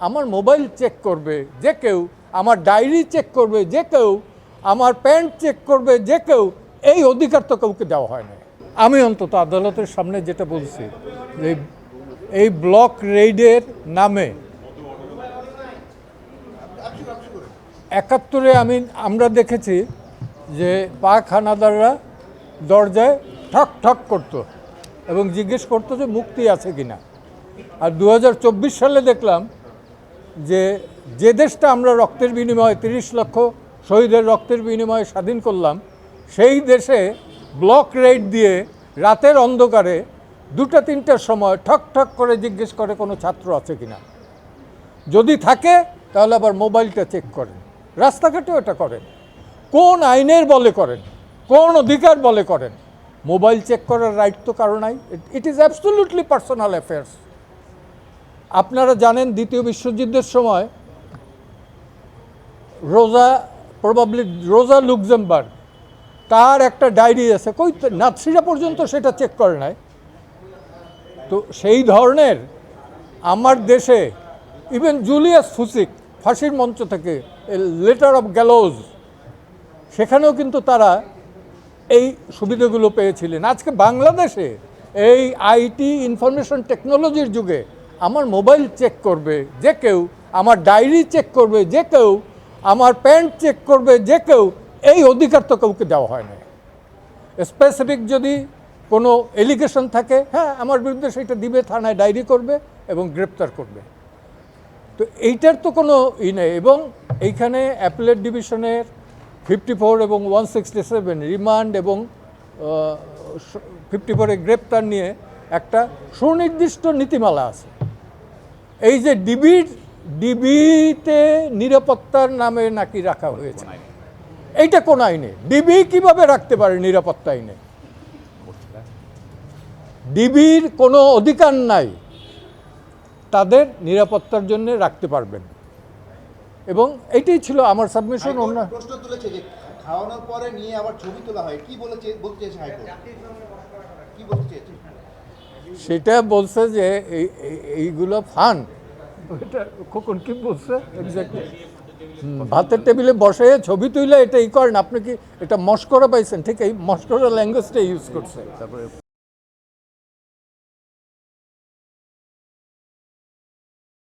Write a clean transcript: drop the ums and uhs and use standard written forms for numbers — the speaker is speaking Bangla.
আমার মোবাইল চেক করবে যে কেউ, আমার ডায়েরি চেক করবে যে কেউ, আমার প্যান্ট চেক করবে যে কেউ, এই অধিকার তো কাউকে দেওয়া হয় না। আমি অন্তত আদালতের সামনে যেটা বলছি যে এই ব্লক রেইডের নামে ৭১-এ আমরা দেখেছি যে পাক হানাদাররা দরজায় ঠক ঠক করতো এবং জিজ্ঞেস করতো যে মুক্তি আছে কিনা। আর ২০২৪ সালে দেখলাম যে দেশটা আমরা রক্তের বিনিময়ে ৩০ লক্ষ শহীদের রক্তের বিনিময়ে স্বাধীন করলাম, সেই দেশে ব্লক রেইড দিয়ে রাতের অন্ধকারে ২টা-৩টার সময় ঠক ঠক করে জিজ্ঞেস করে কোনো ছাত্র আছে কিনা। যদি থাকে তাহলে আবার মোবাইলটা চেক করেন, রাস্তাঘাটেও এটা করেন। কোন আইনের বলে করেন, কোন অধিকার বলে করেন? মোবাইল চেক করার রাইট তো কারো নাই। It is absolutely personal affairs. আপনারা জানেন দ্বিতীয় বিশ্বযুদ্ধের সময় রোজা লুক্সেমবার্গ, তার একটা ডায়েরি আছে, কই নাৎসিরা পর্যন্ত সেটা চেক করে নাই। তো সেই ধরনের আমার দেশে ইভেন জুলিয়াস ফুসিক ফাঁসির মঞ্চ থেকে লেটার অফ গ্যালোজ, সেখানেও কিন্তু তারা এই সুবিধাগুলো পেয়েছিলেন। আজকে বাংলাদেশে এই আইটি ইনফরমেশন টেকনোলজির যুগে আমার মোবাইল চেক করবে যে কেউ, আমার ডায়েরি চেক করবে যে কেউ, আমার প্যান্ট চেক করবে যে কেউ, এই অধিকার তো কাউকে দেওয়া হয় না। স্পেসিফিক যদি কোনো এলিগেশন থাকে, হ্যাঁ আমার বিরুদ্ধে সেটা দিবে, থানায় ডায়েরি করবে এবং গ্রেপ্তার করবে। তো এইটার তো কোনো নেই। এবং এইখানে অ্যাপেলেট ডিভিশনের 54 এবং 167 রিমান্ড এবং 54-এ গ্রেপ্তার নিয়ে একটা সুনির্দিষ্ট নীতিমালা আছে। এই যে ডিবিতে নিরাপত্তার নামে নাকি রাখা হয়েছে, এইটা কোন আইনে? ডিবি কিভাবে রাখতে পারে নিরাপত্তা আইনে? ডিবির কোনো অধিকার নাই তাদের নিরাপত্তার জন্য রাখতে পারবেন। এবং এটাই ছিল আমার সাবমিশন। অন্য প্রশ্ন তুলেছে যে খাওয়ানোর পরে নিয়ে আবার ছবি তোলা হয়, কি বলতে চেয়েছে হাইকোর্ট? কি বলতে চেয়েছে? সেটা বলছে যে এইগুলো ফান। এটা কখন কি বলছে এক্স্যাক্টলি? ভাতের টেবিলে বসে ছবি তুলে এটা করেন, আপনি কি এটা মস্করা পাইছেন? ঠিক এই মস্করা ল্যাঙ্গুয়েজটা ইউজ করছে। তারপরে